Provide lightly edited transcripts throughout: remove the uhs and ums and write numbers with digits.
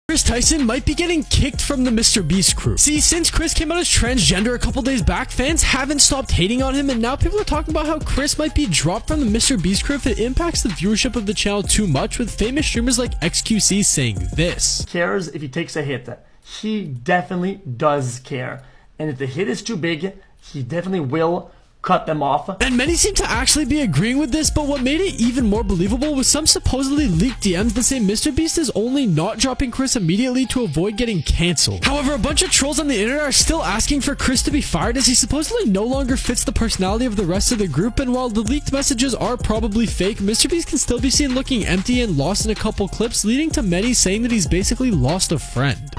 Chris Tyson might be getting kicked from the MrBeast crew. See, since Chris came out as transgender a couple days back, fans haven't stopped hating on him, and now people are talking about how Chris might be dropped from the MrBeast crew if it impacts the viewership of the channel too much, with famous streamers like XQC saying this. Cares if he takes a hit. He definitely does care. And if the hit is too big, he definitely will cut them off. And many seem to actually be agreeing with this, but what made it even more believable was some supposedly leaked DMs that say MrBeast is only not dropping Chris immediately to avoid getting cancelled. However, a bunch of trolls on the internet are still asking for Chris to be fired, as he supposedly no longer fits the personality of the rest of the group, and while the leaked messages are probably fake, MrBeast can still be seen looking empty and lost in a couple clips, leading to many saying that he's basically lost a friend.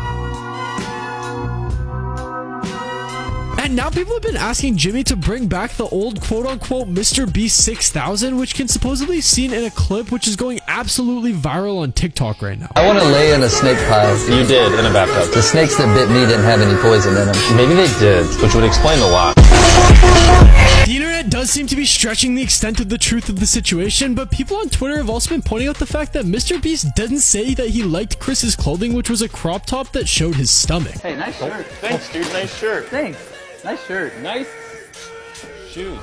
And now people have been asking Jimmy to bring back the old quote-unquote MrBeast 6000, which can supposedly be seen in a clip which is going absolutely viral on TikTok right now. I want to lay in a snake pile. You did, in a bathtub. The snakes that bit me didn't have any poison in them. Maybe they did, which would explain a lot. The internet does seem to be stretching the extent of the truth of the situation, but people on Twitter have also been pointing out the fact that MrBeast didn't say that he liked Chris's clothing, which was a crop top that showed his stomach. Hey, nice shirt. Thanks, dude. Nice shirt. Thanks. Nice shirt. Nice shoes.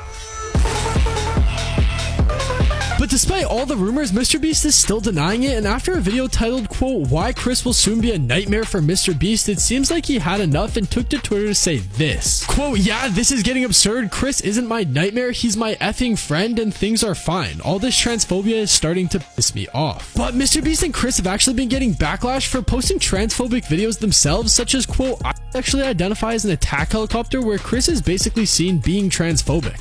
But despite all the rumors, MrBeast is still denying it, and after a video titled, quote, "Why Chris will soon be a nightmare for MrBeast," it seems like he had enough and took to Twitter to say this. Quote, "Yeah, this is getting absurd. Chris isn't my nightmare. He's my effing friend and things are fine. All this transphobia is starting to piss me off." But MrBeast and Chris have actually been getting backlash for posting transphobic videos themselves, such as, quote, "I actually identify as an attack helicopter," where Chris is basically seen being transphobic.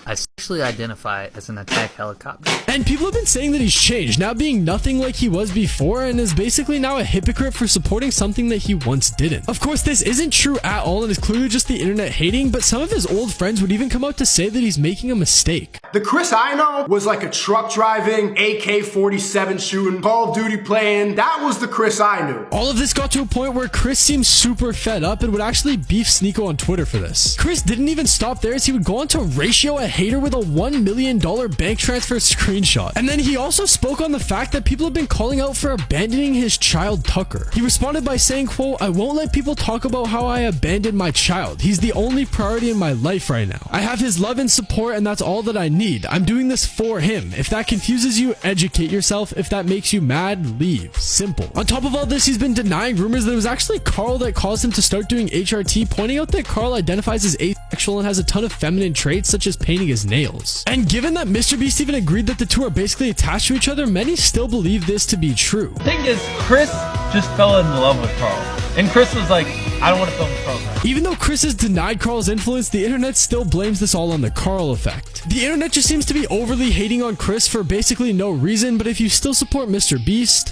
I sexually identify as an attack helicopter. And people have been saying that he's changed, now being nothing like he was before, and is basically now a hypocrite for supporting something that he once didn't. Of course, this isn't true at all and is clearly just the internet hating, but some of his old friends would even come out to say that he's making a mistake. The Chris I know was like a truck driving, AK-47 shooting, Call of Duty playing. That was the Chris I knew. All of this got to a point where Chris seemed super fed up and would actually beef Sneeko on Twitter for this. Chris didn't even stop there, as he would go on to ratio a hater with a $1 million bank transfer screenshot. And then he also spoke on the fact that people have been calling out for abandoning his child Tucker. He responded by saying, quote, "I won't let people talk about how I abandoned my child. He's the only priority in my life right now. I have his love and support, and that's all that I need. I'm doing this for him. If that confuses you, educate yourself. If that makes you mad, leave. Simple." On top of all this, he's been denying rumors that it was actually Carl that caused him to start doing HRT, pointing out that Carl identifies as asexual and has a ton of feminine traits such as painting his nails. And given that MrBeast even agreed that the two are basically attached to each other, many still believe this to be true. The thing is, Chris just fell in love with Carl. And Chris was like, I don't want to film with Carl. Even though Chris has denied Carl's influence, the internet still blames this all on the Carl effect. The internet just seems to be overly hating on Chris for basically no reason, but if you still support MrBeast,